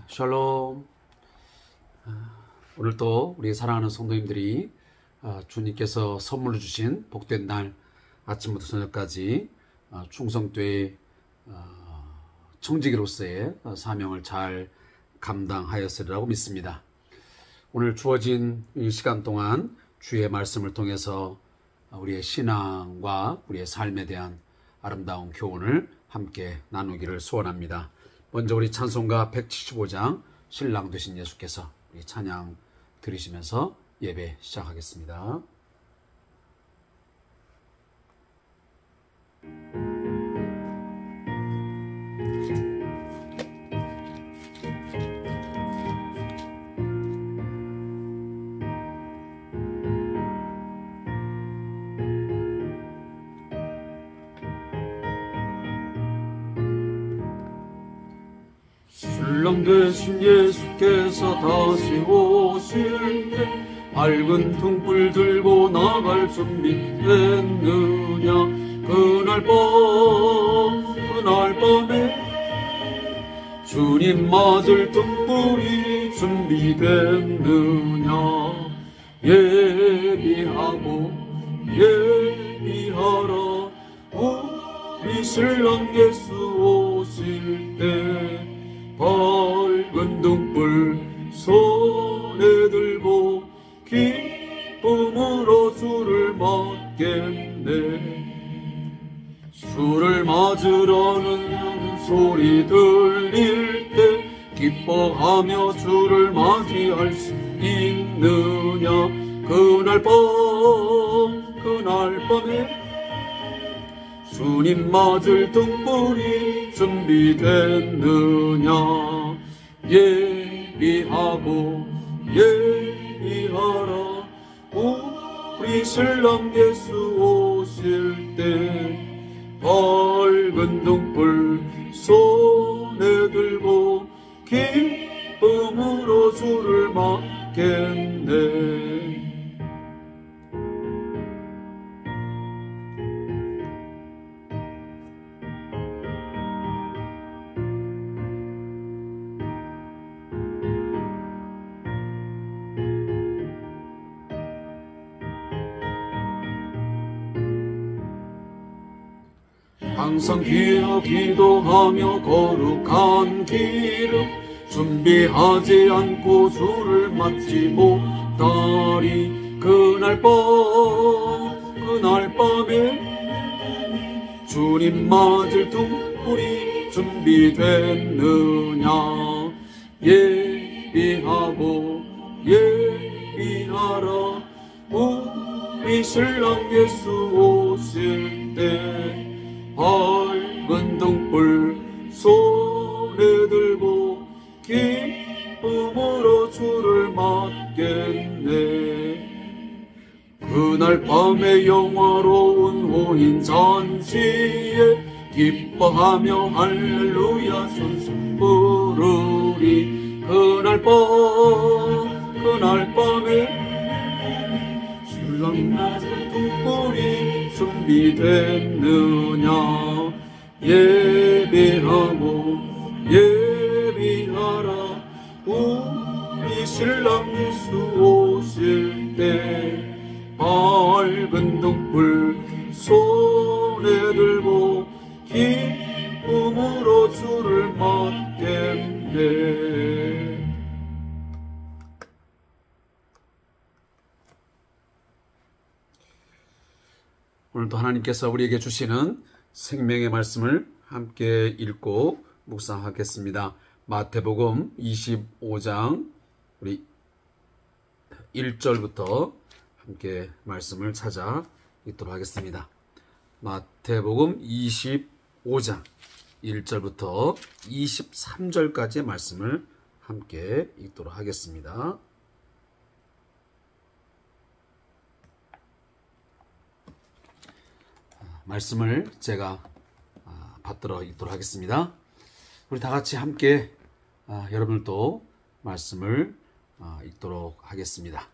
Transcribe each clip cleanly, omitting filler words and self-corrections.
샬롬. 오늘도 우리 사랑하는 성도님들이 주님께서 선물로 주신 복된 날 아침부터 저녁까지 충성되이 청지기로서의 사명을 잘 감당하였으리라고 믿습니다. 오늘 주어진 이 시간 동안 주의 말씀을 통해서 우리의 신앙과 우리의 삶에 대한 아름다운 교훈을 함께 나누기를 소원합니다. 먼저 우리 찬송가 175장 신랑 되신 예수께서 우리 찬양 들으시면서 예배 시작하겠습니다. 신랑 되신 예수께서 다시 오실 때 밝은 등불 들고 나갈 준비 됐느냐. 그날 밤에 주님 맞을 등불이 준비됐느냐. 예비하라 우리 신랑 예수 오실 때 밝은 등불 손에 들고 기쁨으로 주를 맞겠네. 주를 맞으라는 소리 들릴 때 기뻐하며 주를 맞이할 수 있느냐. 그날 밤에 주님 맞을 등불이 준비됐느냐. 예비하라 우리 신랑 예수 오실 때 밝은 등불 손에 들고 기쁨으로 주를 맞겠네. 항상 기도하며 거룩한 기름 준비하지 않고 주를 맞지 못하리. 그날 밤에 주님 맞을 등불이 준비됐느냐. 예비하라 우리 신랑 예수 오실 때 밝은 등불 손에 들고 기쁨으로 주를 맞겠네. 그날 밤에 영화로운 호인 잔치에 기뻐하며 할렐루야 선수 부르리. 그날 밤에 신랑 맞을 등불이 준비됐느냐. 예비하라 우리 신랑 예수 오실 때 밝은 등불 손에 들고 기쁨으로 주를 맞겠네. 오늘도 하나님께서 우리에게 주시는 생명의 말씀을 함께 읽고 묵상하겠습니다. 마태복음 25장 우리 1절부터 함께 말씀을 찾아 읽도록 하겠습니다. 마태복음 25장 1절부터 23절까지의 말씀을 함께 읽도록 하겠습니다. 말씀을 제가 받들어 읽도록 하겠습니다. 우리 다 같이 함께 여러분들도 말씀을 읽도록 하겠습니다.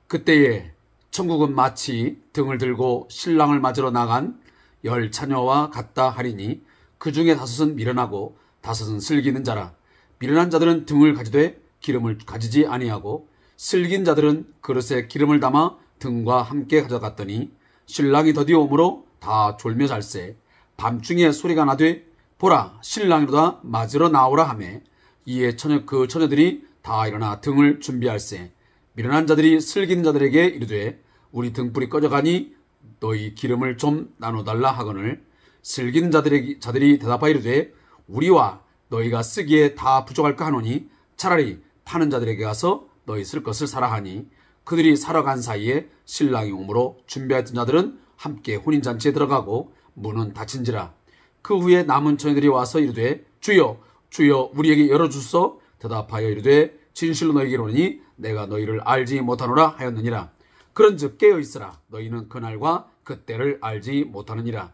그때에 천국은 마치 등을 들고 신랑을 맞으러 나간 10 처녀와 같다 하리니 그 중에 5은 미련하고 5은 슬기는 자라. 미련한 자들은 등을 가지되 기름을 가지지 아니하고 슬긴 자들은 그릇에 기름을 담아 등과 함께 가져갔더니 신랑이 더디어 오므로 다 졸며 잘세. 밤중에 소리가 나되 보라 신랑이로다 맞으러 나오라 하매 이에 그 처녀들이 다 일어나 등을 준비할세. 미련한 자들이 슬긴 자들에게 이르되 우리 등불이 꺼져가니 너희 기름을 좀 나눠달라 하거늘 슬긴 자들이 대답하여 이르되 우리와 너희가 쓰기에 다 부족할까 하노니 차라리 파는 자들에게 가서 너희 쓸 것을 사라 하니 그들이 사러 간 사이에 신랑이 오므로 준비했던 자들은 함께 혼인잔치에 들어가고 문은 닫힌지라. 그 후에 남은 처녀들이 와서 이르되 주여 주여 우리에게 열어주소. 대답하여 이르되 진실로 너희에게 이르노니 내가 너희를 알지 못하노라 하였느니라. 그런즉 깨어있으라. 너희는 그날과 그때를 알지 못하느니라.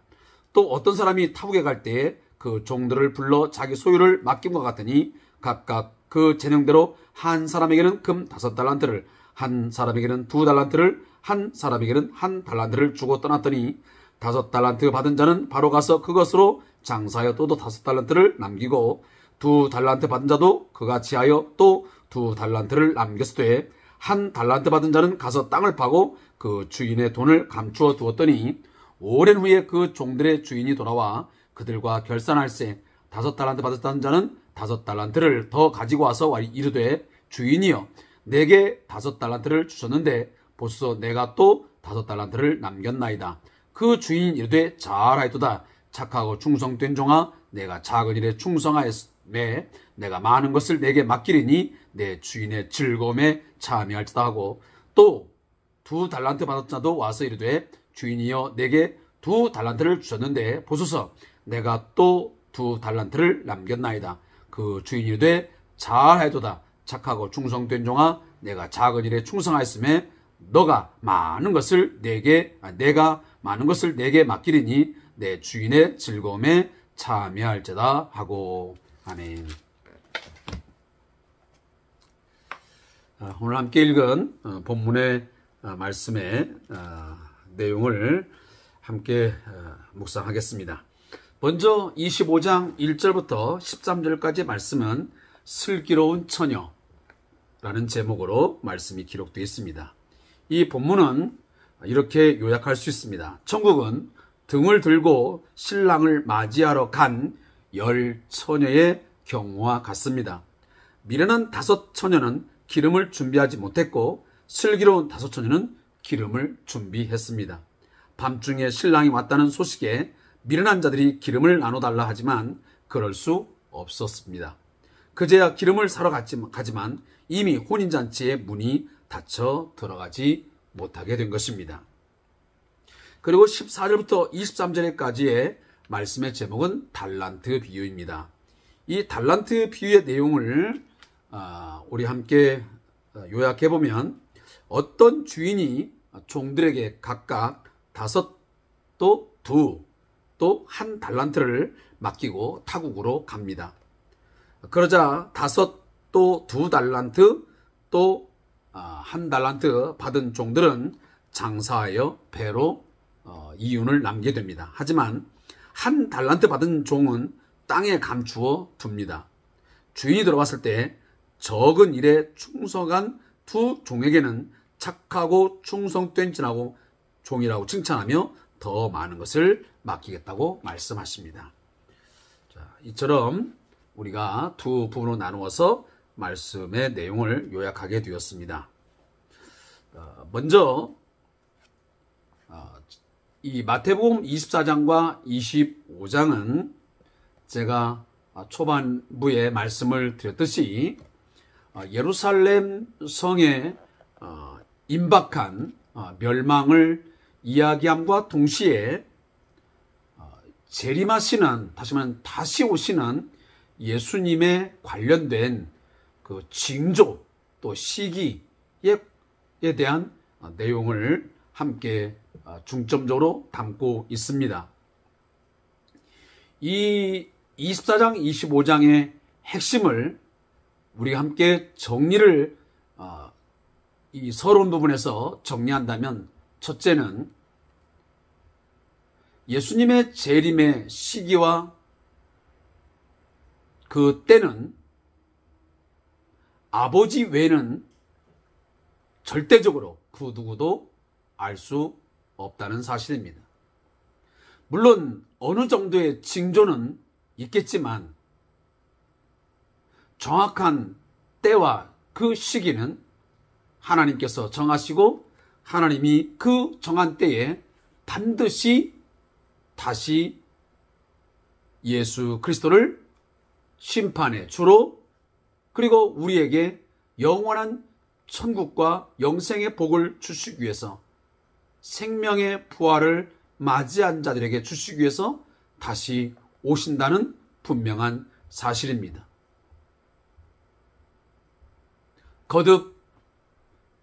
또 어떤 사람이 타국에 갈 때에 그 종들을 불러 자기 소유를 맡김과 같으니 각각 그 재능대로 한 사람에게는 금 5달란트를, 한 사람에게는 2달란트를, 한 사람에게는 1달란트를 주고 떠났더니 5달란트 받은 자는 바로 가서 그것으로 장사하여 또 5달란트를 남기고 2달란트 받은 자도 그같이 하여 또 2달란트를 남겼으되 1달란트 받은 자는 가서 땅을 파고 그 주인의 돈을 감추어 두었더니 오랜 후에 그 종들의 주인이 돌아와 그들과 결산할세. 5달란트 받았다는 자는 5달란트를 더 가지고 와서 이르되 주인이여 내게 5달란트를 주셨는데 보소서 내가 또 5달란트를 남겼나이다. 그 주인이 이르되 잘하였도다. 착하고 충성된 종아 내가 작은 일에 충성하였으매 내가 많은 것을 내게 맡기리니 내 주인의 즐거움에 참여할지다 하고 또 2달란트 받았던 자도 와서 이르되 주인이여 내게 2달란트를 주셨는데 보소서 내가 또 2달란트를 남겼나이다. 그 주인이 이르되 잘하였도다. 착하고 충성된 종아 내가 작은 일에 충성하였음에 내가 많은 것을 내게 맡기리니 내 주인의 즐거움에 참여할지다 하고. 아멘. 오늘 함께 읽은 본문의 말씀의 내용을 함께 묵상하겠습니다. 먼저 25장 1절부터 13절까지 말씀은 슬기로운 처녀라는 제목으로 말씀이 기록되어 있습니다. 이 본문은 이렇게 요약할 수 있습니다. 천국은 등을 들고 신랑을 맞이하러 간 10처녀의 경우와 같습니다. 미련한 5처녀는 기름을 준비하지 못했고 슬기로운 5처녀는 기름을 준비했습니다. 밤중에 신랑이 왔다는 소식에 미련한 자들이 기름을 나눠달라 하지만 그럴 수 없었습니다. 그제야 기름을 사러 가지만 이미 혼인잔치의 문이 닫혀 들어가지 못하게 된 것입니다. 그리고 14절부터 23절까지의 말씀의 제목은 달란트 비유입니다. 이 달란트 비유의 내용을 우리 함께 요약해보면 어떤 주인이 종들에게 각각 5, 또 2, 또 1달란트를 맡기고 타국으로 갑니다. 그러자 5, 또 2달란트, 또 1달란트 받은 종들은 장사하여 배로 이윤을 남게 됩니다. 하지만 1달란트 받은 종은 땅에 감추어 둡니다. 주인이 들어왔을 때 적은 일에 충성한 2 종에게는 착하고 충성된 종이라고 칭찬하며 더 많은 것을 맡기겠다고 말씀하십니다. 자, 이처럼 우리가 2 부분으로 나누어서 말씀의 내용을 요약하게 되었습니다. 먼저 이 마태복음 24장과 25장은 제가 초반부에 말씀을 드렸듯이 예루살렘 성에 임박한 멸망을 이야기함과 동시에 재림하시는, 다시 오시는 예수님에 관련된 그 징조 또 시기에 대한 내용을 함께 중점적으로 담고 있습니다. 이 24장, 25장의 핵심을 우리가 함께 정리를 이 서론 부분에서 정리한다면 첫째는 예수님의 재림의 시기와 그 때는 아버지 외에는 절대적으로 그 누구도 알 수 없다는 사실입니다. 물론 어느 정도의 징조는 있겠지만 정확한 때와 그 시기는 하나님께서 정하시고 하나님이 그 정한 때에 반드시 다시 예수 그리스도를 심판의 주로 그리고 우리에게 영원한 천국과 영생의 복을 주시기 위해서 생명의 부활을 맞이한 자들에게 주시기 위해서 다시 오신다는 분명한 사실입니다. 거듭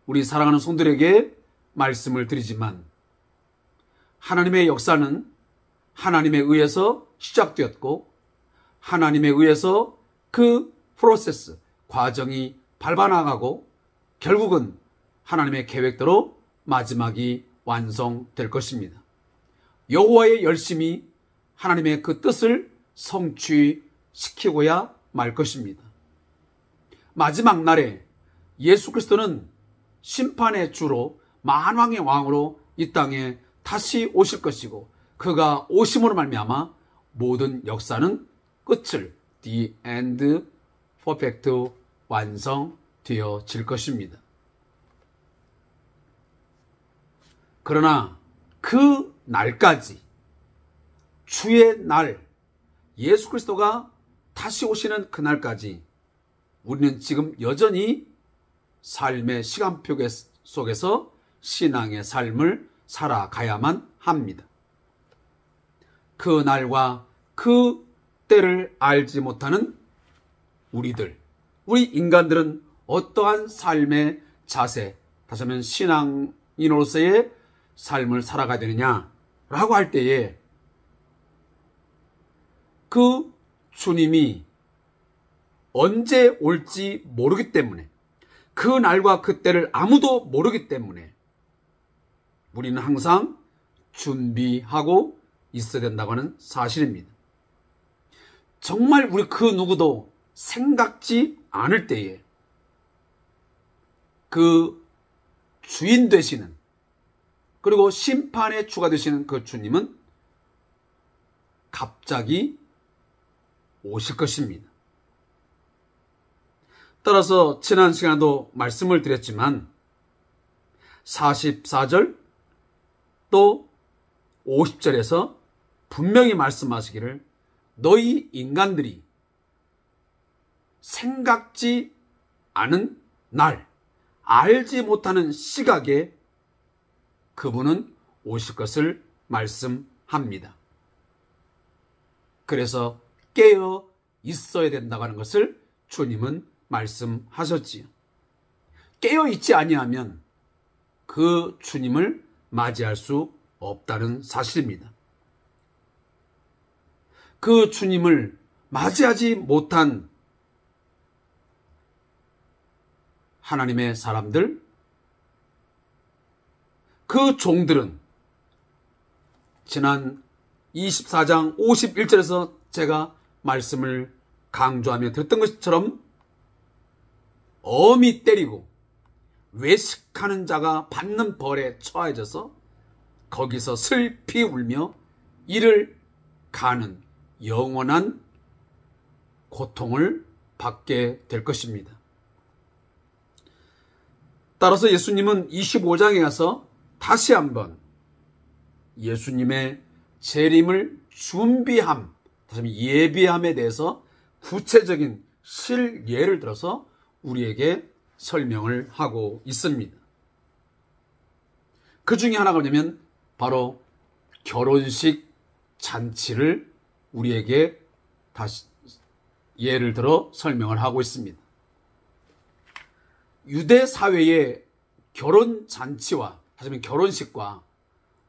우리 사랑하는 성도들에게 말씀을 드리지만 하나님의 역사는 하나님에 의해서 시작되었고 하나님에 의해서 그 프로세스, 과정이 밟아나가고 결국은 하나님의 계획대로 마지막이 완성될 것입니다. 여호와의 열심히 하나님의 그 뜻을 성취시키고야 말 것입니다. 마지막 날에 예수 그리스도는 심판의 주로 만왕의 왕으로 이 땅에 다시 오실 것이고 그가 오심으로 말미암아 모든 역사는 끝을 the end perfect 완성되어질 것입니다. 그러나 그 날까지 주의 날 예수 그리스도가 다시 오시는 그날까지 우리는 지금 여전히 삶의 시간표 속에서 신앙의 삶을 살아가야만 합니다. 그 날과 그 때를 알지 못하는 우리 인간들은 어떠한 삶의 자세, 다시 하면 신앙인으로서의 삶을 살아가야 되느냐라고 할 때에 그 주님이 언제 올지 모르기 때문에 그 날과 그 때를 아무도 모르기 때문에 우리는 항상 준비하고 있어야 된다고 하는 사실입니다. 정말 우리 그 누구도 생각지 않을 때에 그 주인 되시는 그리고 심판의 주가 되시는 그 주님은 갑자기 오실 것입니다. 따라서 지난 시간에도 말씀을 드렸지만 44절 또 50절에서 분명히 말씀하시기를 너희 인간들이 생각지 않은 날, 알지 못하는 시각에 그분은 오실 것을 말씀합니다. 그래서 깨어 있어야 된다고 하는 것을 주님은 말씀하셨지요. 깨어 있지 아니하면 그 주님을 맞이할 수 없다는 사실입니다. 그 주님을 맞이하지 못한 하나님의 사람들, 그 종들은 지난 24장 51절에서 제가 말씀을 강조하며 드렸던 것처럼 엄히 때리고 외식하는 자가 받는 벌에 처해져서 거기서 슬피 울며 이를 가는 영원한 고통을 받게 될 것입니다. 따라서 예수님은 25장에 가서 다시 한번 예수님의 재림을 준비함, 다시 한번 예비함에 대해서 구체적인 실예를 들어서 우리에게 설명을 하고 있습니다. 그 중에 하나가 뭐냐면 바로 결혼식 잔치를 우리에게 다시 예를 들어 설명을 하고 있습니다. 유대 사회의 결혼 잔치와 다시 말하면 결혼식과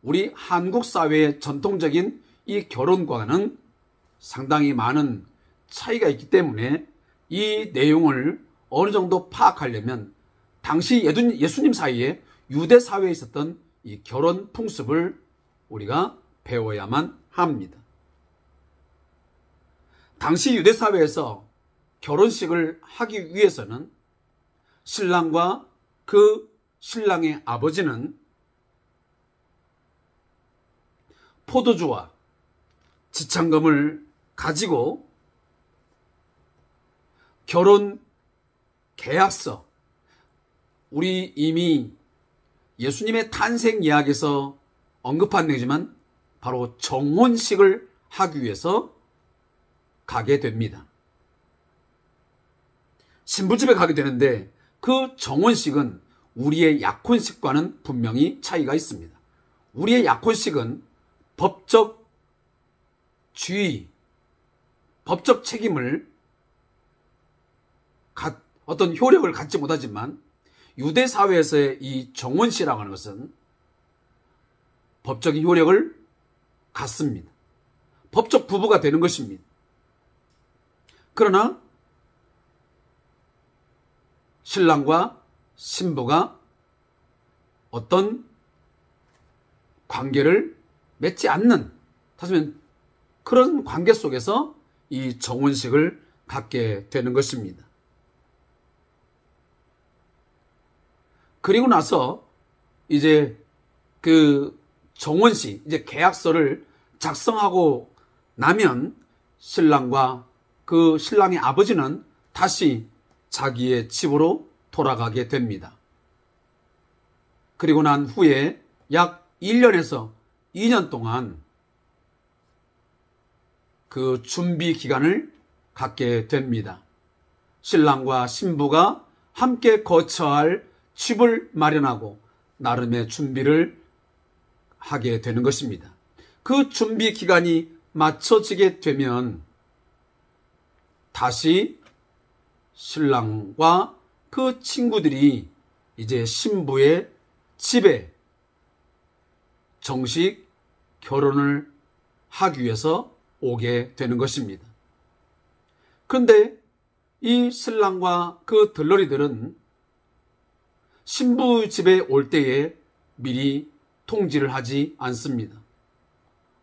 우리 한국 사회의 전통적인 이 결혼과는 상당히 많은 차이가 있기 때문에 이 내용을 어느 정도 파악하려면 당시 예수님 사이에 유대 사회에 있었던 이 결혼 풍습을 우리가 배워야만 합니다. 당시 유대 사회에서 결혼식을 하기 위해서는 신랑과 그 신랑의 아버지는 포도주와 지창금을 가지고 결혼 계약서, 우리 이미 예수님의 탄생 이야기에서 언급한 내용이지만 바로 정혼식을 하기 위해서 가게 됩니다. 신부집에 가게 되는데 그 정혼식은 우리의 약혼식과는 분명히 차이가 있습니다. 우리의 약혼식은 법적 지위, 법적 책임을 어떤 효력을 갖지 못하지만 유대 사회에서의 이 정혼식이라고 하는 것은 법적인 효력을 갖습니다. 법적 부부가 되는 것입니다. 그러나 신랑과 신부가 어떤 관계를 맺지 않는, 다시 말하면 그런 관계 속에서 이 정혼식을 갖게 되는 것입니다. 그리고 나서 이제 그 정혼식, 이제 계약서를 작성하고 나면 신랑과 그 신랑의 아버지는 다시 자기의 집으로 돌아가게 됩니다. 그리고 난 후에 약 1년에서 2년 동안 그 준비 기간을 갖게 됩니다. 신랑과 신부가 함께 거처 할 집을 마련하고 나름의 준비를 하게 되는 것입니다. 그 준비 기간이 맞춰지게 되면 다시 신랑과 그 친구들이 이제 신부의 집에 정식 결혼을 하기 위해서 오게 되는 것입니다. 그런데 이 신랑과 그 들러리들은 신부 집에 올 때에 미리 통지를 하지 않습니다.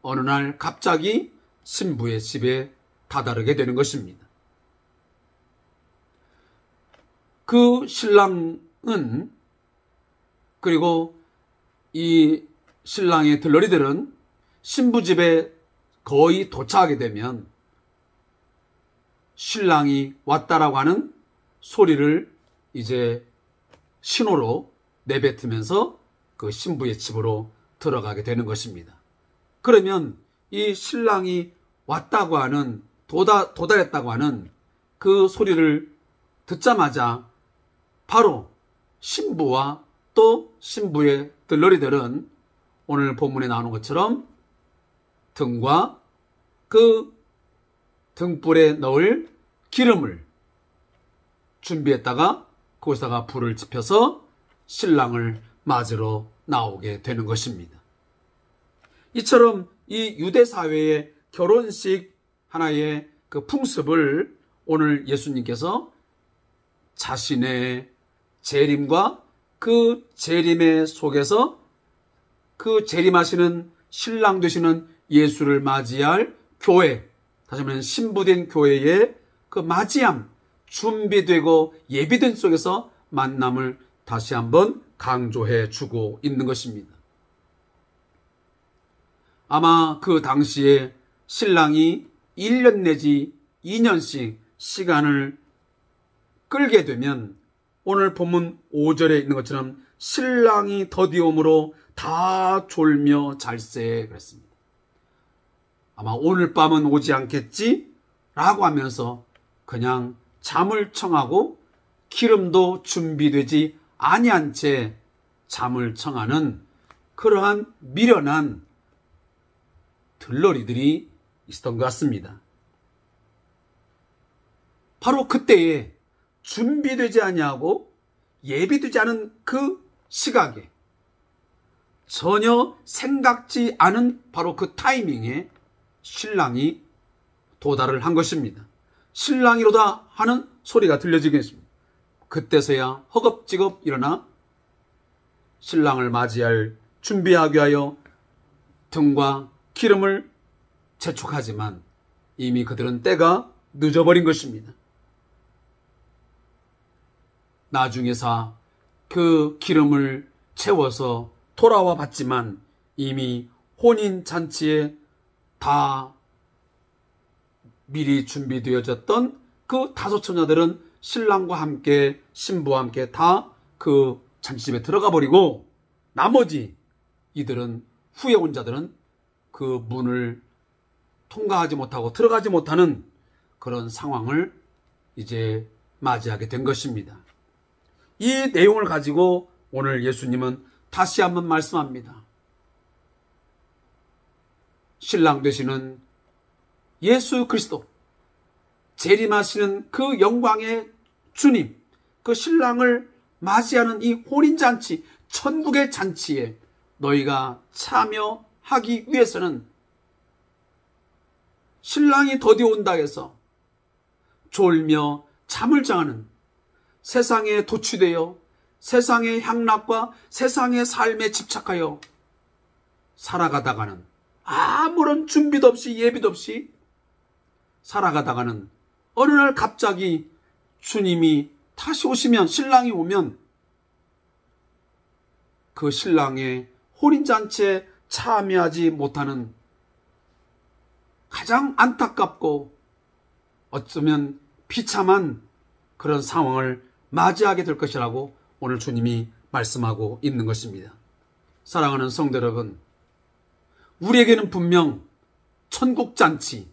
어느 날 갑자기 신부의 집에 다다르게 되는 것입니다. 그 신랑은, 그리고 이 신랑의 들러리들은 신부 집에 거의 도착하게 되면 신랑이 왔다라고 하는 소리를 이제 신호로 내뱉으면서 그 신부의 집으로 들어가게 되는 것입니다. 그러면 이 신랑이 왔다고 하는, 도달했다고 하는 그 소리를 듣자마자 바로 신부와 또 신부의 들러리들은 오늘 본문에 나오는 것처럼 등과 그 등불에 넣을 기름을 준비했다가 거기다가 불을 지펴서 신랑을 맞으러 나오게 되는 것입니다. 이처럼 이 유대 사회의 결혼식 하나의 그 풍습을 오늘 예수님께서 자신의 재림과 그 재림의 속에서 그 재림하시는 신랑 되시는 예수를 맞이할 교회, 다시 말하면 신부된 교회의 그 맞이함, 준비되고 예비된 속에서 만남을 다시 한번 강조해 주고 있는 것입니다. 아마 그 당시에 신랑이 1년 내지 2년씩 시간을 끌게 되면 오늘 본문 5절에 있는 것처럼 신랑이 더디옴으로 다 졸며 잘세 그랬습니다. 아마 오늘 밤은 오지 않겠지? 라고 하면서 그냥 잠을 청하고 기름도 준비되지 아니한 채 잠을 청하는 그러한 미련한 들러리들이 있었던 것 같습니다. 바로 그때에 준비되지 아니하고 예비되지 않은 그 시각에 전혀 생각지 않은 바로 그 타이밍에 신랑이 도달을 한 것입니다. 신랑이로다 하는 소리가 들려지겠습니다. 그때서야 허겁지겁 일어나 신랑을 맞이할 준비하기 위하여 등과 기름을 재촉하지만 이미 그들은 때가 늦어버린 것입니다. 나중에서 그 기름을 채워서 돌아와 봤지만 이미 혼인잔치에 다 미리 준비되어졌던 그 5 처녀들은 신랑과 함께 신부와 함께 다 그 잔치집에 들어가 버리고 나머지 이들은 후에 온 자들은 그 문을 통과하지 못하고 들어가지 못하는 그런 상황을 이제 맞이하게 된 것입니다. 이 내용을 가지고 오늘 예수님은 다시 한번 말씀합니다. 신랑 되시는 예수 그리스도, 재림하시는 그 영광의 주님, 그 신랑을 맞이하는 이 혼인잔치, 천국의 잔치에 너희가 참여하기 위해서는 신랑이 더디 온다 해서 졸며 잠을 장하는 세상에 도취되어 세상의 향락과 세상의 삶에 집착하여 살아가다가는 아무런 준비도 없이 예비도 없이 살아가다가는 어느 날 갑자기 주님이 다시 오시면, 신랑이 오면 그 신랑의 혼인잔치에 참여하지 못하는 가장 안타깝고 어쩌면 비참한 그런 상황을 맞이하게 될 것이라고 오늘 주님이 말씀하고 있는 것입니다. 사랑하는 성도 여러분, 우리에게는 분명 천국잔치,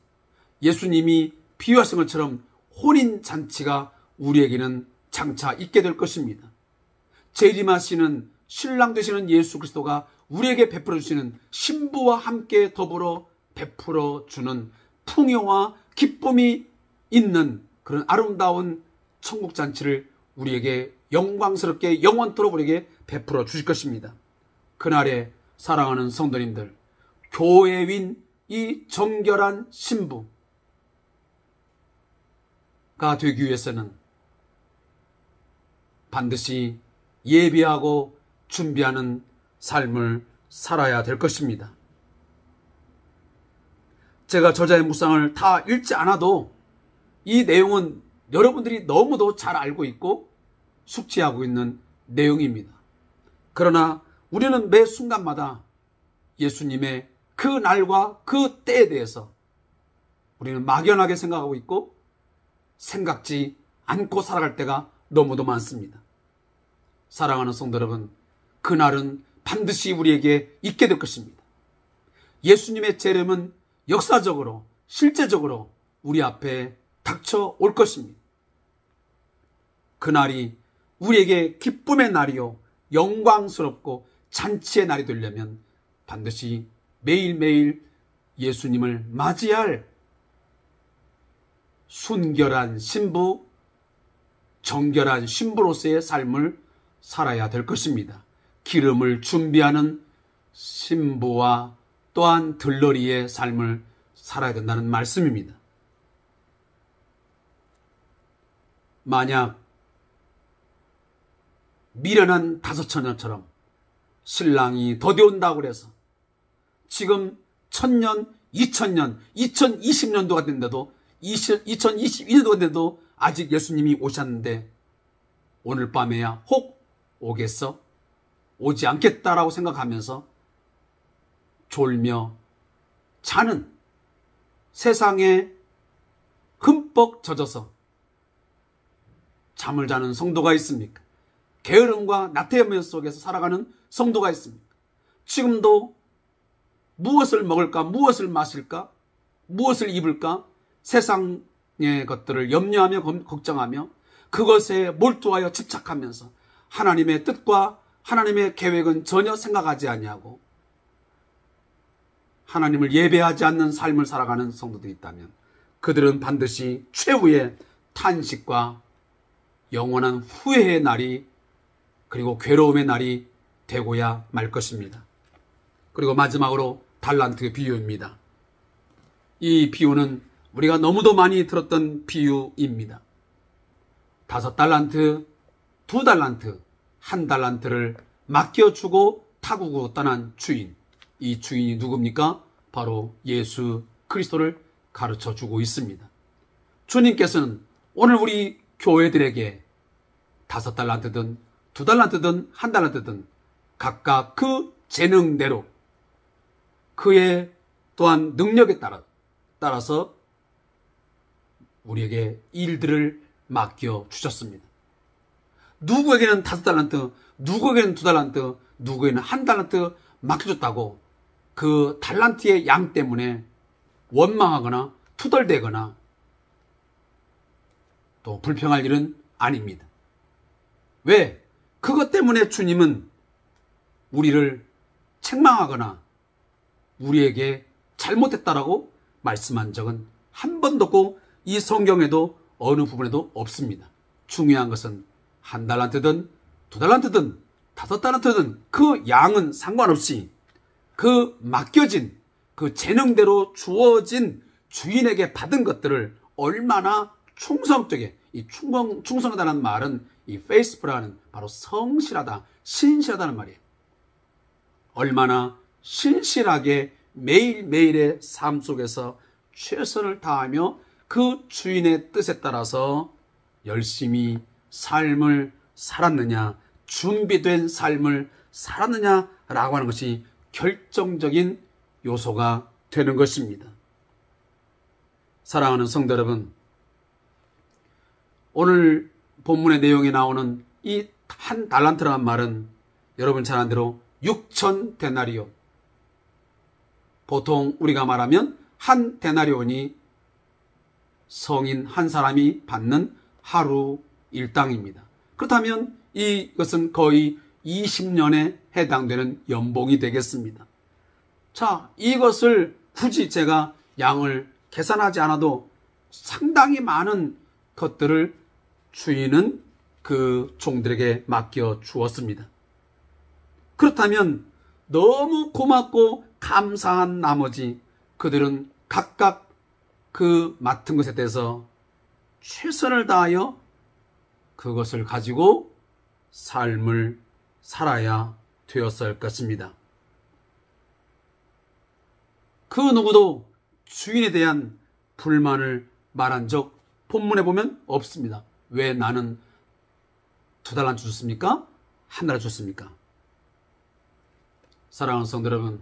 예수님이 비유하신 것처럼 혼인잔치가 우리에게는 장차 있게 될 것입니다. 재림하시는 신랑 되시는 예수 그리스도가 우리에게 베풀어 주시는 신부와 함께 더불어 베풀어 주는 풍요와 기쁨이 있는 그런 아름다운 천국잔치를 우리에게 영광스럽게 영원토록 우리에게 베풀어 주실 것입니다. 그날에 사랑하는 성도님들, 교회인 이 정결한 신부가 되기 위해서는 반드시 예비하고 준비하는 삶을 살아야 될 것입니다. 제가 저자의 묵상을 다 읽지 않아도 이 내용은 여러분들이 너무도 잘 알고 있고 숙지하고 있는 내용입니다. 그러나 우리는 매 순간마다 예수님의 그 날과 그 때에 대해서 우리는 막연하게 생각하고 있고 생각지 않고 살아갈 때가 너무도 많습니다. 사랑하는 성도 여러분, 그날은 반드시 우리에게 있게 될 것입니다. 예수님의 재림은 역사적으로, 실제적으로 우리 앞에 닥쳐올 것입니다. 그날이 우리에게 기쁨의 날이요, 영광스럽고 잔치의 날이 되려면 반드시 매일매일 예수님을 맞이할 순결한 신부, 정결한 신부로서의 삶을 살아야 될 것입니다. 기름을 준비하는 신부와 또한 들러리의 삶을 살아야 된다는 말씀입니다. 만약 미련한 5 처녀처럼 신랑이 더디 온다고 그래서 지금 1000년, 2000년, 2020년도가 됐는데도 2022년도가 됐는데도 아직 예수님이 오셨는데 오늘 밤에야 혹 오겠어? 오지 않겠다라고 생각하면서 졸며 자는, 세상에 흠뻑 젖어서 잠을 자는 성도가 있습니까? 게으름과 나태함 속에서 살아가는 성도가 있습니까? 지금도 무엇을 먹을까, 무엇을 마실까, 무엇을 입을까, 세상의 것들을 염려하며 걱정하며 그것에 몰두하여 집착하면서 하나님의 뜻과 하나님의 계획은 전혀 생각하지 아니하고 하나님을 예배하지 않는 삶을 살아가는 성도들이 있다면 그들은 반드시 최후의 탄식과 영원한 후회의 날이, 그리고 괴로움의 날이 되고야 말 것입니다. 그리고 마지막으로 달란트 비유입니다. 이 비유는 우리가 너무도 많이 들었던 비유입니다. 5 달란트, 2 달란트, 1 달란트를 맡겨주고 타국으로 떠난 주인. 이 주인이 누굽니까? 바로 예수 그리스도를 가르쳐주고 있습니다. 주님께서는 오늘 우리 교회들에게 5달란트든 2달란트든 1달란트든 각각 그 재능대로 그의 또한 능력에 따라서 우리에게 일들을 맡겨 주셨습니다. 누구에게는 5달란트, 누구에게는 2달란트, 누구에게는 1달란트 맡겨줬다고 그 달란트의 양 때문에 원망하거나 투덜대거나 또 불평할 일은 아닙니다. 왜? 그것 때문에 주님은 우리를 책망하거나 우리에게 잘못했다라고 말씀한 적은 한 번도 없고 이 성경에도 어느 부분에도 없습니다. 중요한 것은 1달란트든 2달란트든 5달란트든 그 양은 상관없이 그 맡겨진 그 재능대로 주어진 주인에게 받은 것들을 얼마나 충성되게, 이 충성하다는 말은 이 페이스풀하는 바로 성실하다, 신실하다는 말이에요. 얼마나 신실하게 매일매일의 삶 속에서 최선을 다하며 그 주인의 뜻에 따라서 열심히 삶을 살았느냐, 준비된 삶을 살았느냐라고 하는 것이 결정적인 요소가 되는 것입니다. 사랑하는 성도 여러분, 오늘 본문의 내용에 나오는 이 1달란트라는 말은 여러분 잘 아는 대로 6,000데나리온, 보통 우리가 말하면 1데나리온이 성인 한 사람이 받는 하루 일당입니다. 그렇다면 이것은 거의 20년에 해당되는 연봉이 되겠습니다. 자, 이것을 굳이 제가 양을 계산하지 않아도 상당히 많은 것들을 주인은 그 종들에게 맡겨 주었습니다. 그렇다면 너무 고맙고 감사한 나머지 그들은 각각 그 맡은 것에 대해서 최선을 다하여 그것을 가지고 삶을 살아야 되었을 것입니다. 그 누구도 주인에 대한 불만을 말한 적 본문에 보면 없습니다. 왜 나는 2달란트 줬습니까? 1달란트 줬습니까? 사랑하는 성도 여러분,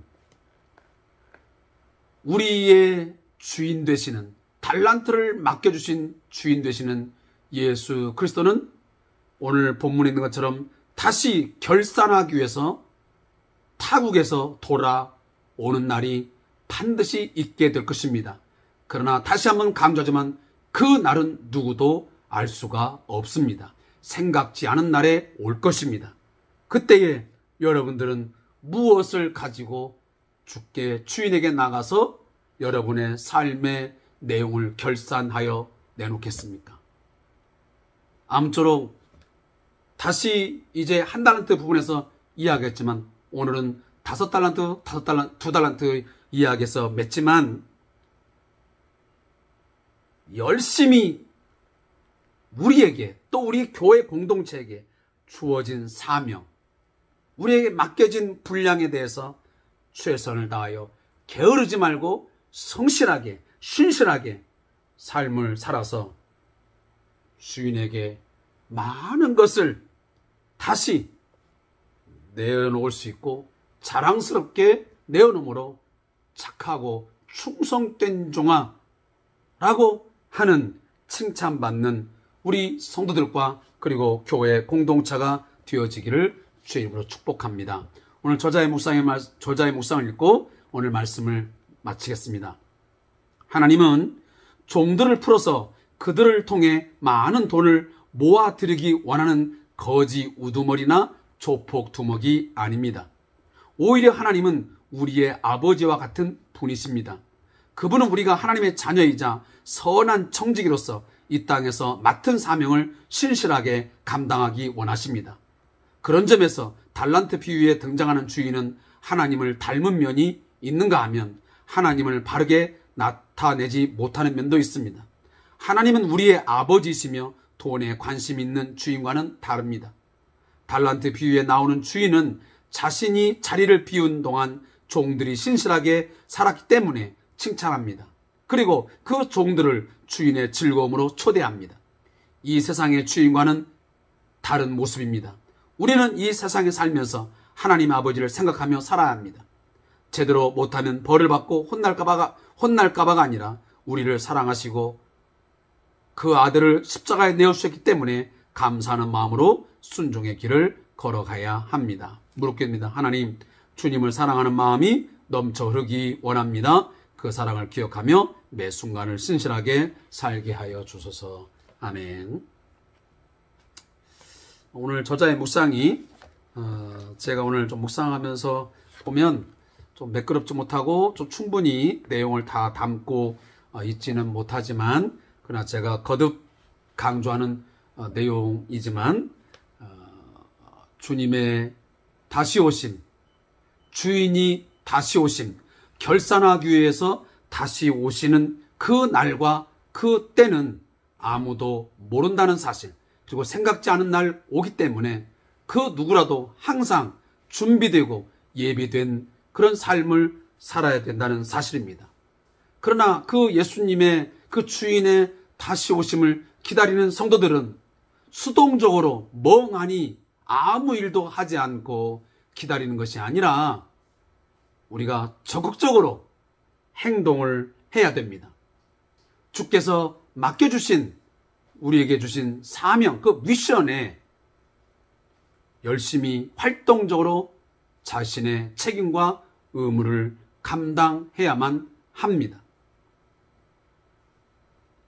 우리의 주인 되시는, 달란트를 맡겨주신 주인 되시는 예수 그리스도는 오늘 본문에 있는 것처럼 다시 결산하기 위해서 타국에서 돌아오는 날이 반드시 있게 될 것입니다. 그러나 다시 한번 강조하지만 그 날은 누구도 알 수가 없습니다. 생각지 않은 날에 올 것입니다. 그때에 여러분들은 무엇을 가지고 주께 주인에게 나가서 여러분의 삶의 내용을 결산하여 내놓겠습니까? 아무쪼록 다시 이제 1달란트 부분에서 이야기했지만 오늘은 5달란트, 2달란트 이야기에서 맺지만 열심히 우리에게 또 우리 교회 공동체에게 주어진 사명, 우리에게 맡겨진 분량에 대해서 최선을 다하여 게으르지 말고 성실하게, 신실하게 삶을 살아서 주인에게 많은 것을 다시 내어놓을 수 있고 자랑스럽게 내어놓음으로 착하고 충성된 종아라고 하는 칭찬받는 우리 성도들과 그리고 교회 공동체가 되어지기를 주의 이름으로 축복합니다. 오늘 저자의 묵상을 읽고 오늘 말씀을 마치겠습니다. 하나님은 종들을 풀어서 그들을 통해 많은 돈을 모아들이기 원하는 거지 우두머리나 조폭 두목이 아닙니다. 오히려 하나님은 우리의 아버지와 같은 분이십니다. 그분은 우리가 하나님의 자녀이자 선한 청지기로서 이 땅에서 맡은 사명을 신실하게 감당하기 원하십니다. 그런 점에서 달란트 비유에 등장하는 주인은 하나님을 닮은 면이 있는가 하면 하나님을 바르게 나타내지 못하는 면도 있습니다. 하나님은 우리의 아버지이시며 돈에 관심 있는 주인과는 다릅니다. 달란트 비유에 나오는 주인은 자신이 자리를 비운 동안 종들이 신실하게 살았기 때문에 칭찬합니다. 그리고 그 종들을 주인의 즐거움으로 초대합니다. 이 세상의 주인과는 다른 모습입니다. 우리는 이 세상에 살면서 하나님 아버지를 생각하며 살아야 합니다. 제대로 못하면 벌을 받고 혼날까봐가 아니라 우리를 사랑하시고 그 아들을 십자가에 내어주셨기 때문에 감사하는 마음으로 순종의 길을 걸어가야 합니다. 무릎 꿇습니다. 하나님, 주님을 사랑하는 마음이 넘쳐 흐르기 원합니다. 그 사랑을 기억하며 매 순간을 신실하게 살게 하여 주소서. 아멘. 오늘 저자의 묵상이 제가 오늘 좀 묵상하면서 보면 좀 매끄럽지 못하고 좀 충분히 내용을 다 담고 있지는 못하지만, 그러나 제가 거듭 강조하는 내용이지만 주님의 다시 오심, 주인이 다시 오심, 결산하기 위해서 다시 오시는 그 날과 그 때는 아무도 모른다는 사실, 그리고 생각지 않은 날 오기 때문에 그 누구라도 항상 준비되고 예비된 그런 삶을 살아야 된다는 사실입니다. 그러나 그 예수님의 그 주인의 다시 오심을 기다리는 성도들은 수동적으로 멍하니 아무 일도 하지 않고 기다리는 것이 아니라 우리가 적극적으로 행동을 해야 됩니다. 주께서 맡겨주신, 우리에게 주신 사명, 그 미션에 열심히 활동적으로 자신의 책임과 의무를 감당해야만 합니다.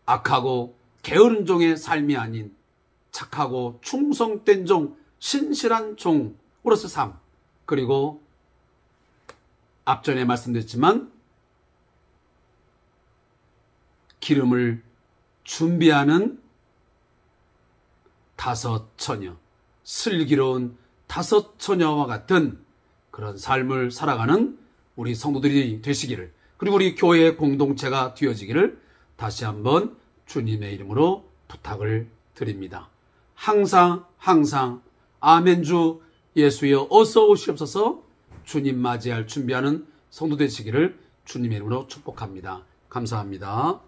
악하고 게으른 종의 삶이 아닌 착하고 충성된 종, 신실한 종으로서 삶, 그리고 앞전에 말씀드렸지만 기름을 준비하는 다섯 처녀, 슬기로운 다섯 처녀와 같은 그런 삶을 살아가는 우리 성도들이 되시기를, 그리고 우리 교회의 공동체가 되어지기를 다시 한번 주님의 이름으로 부탁을 드립니다. 항상 아멘주 예수여 어서 오시옵소서. 주님 맞이할 준비하는 성도 되시기를 주님의 이름으로 축복합니다. 감사합니다.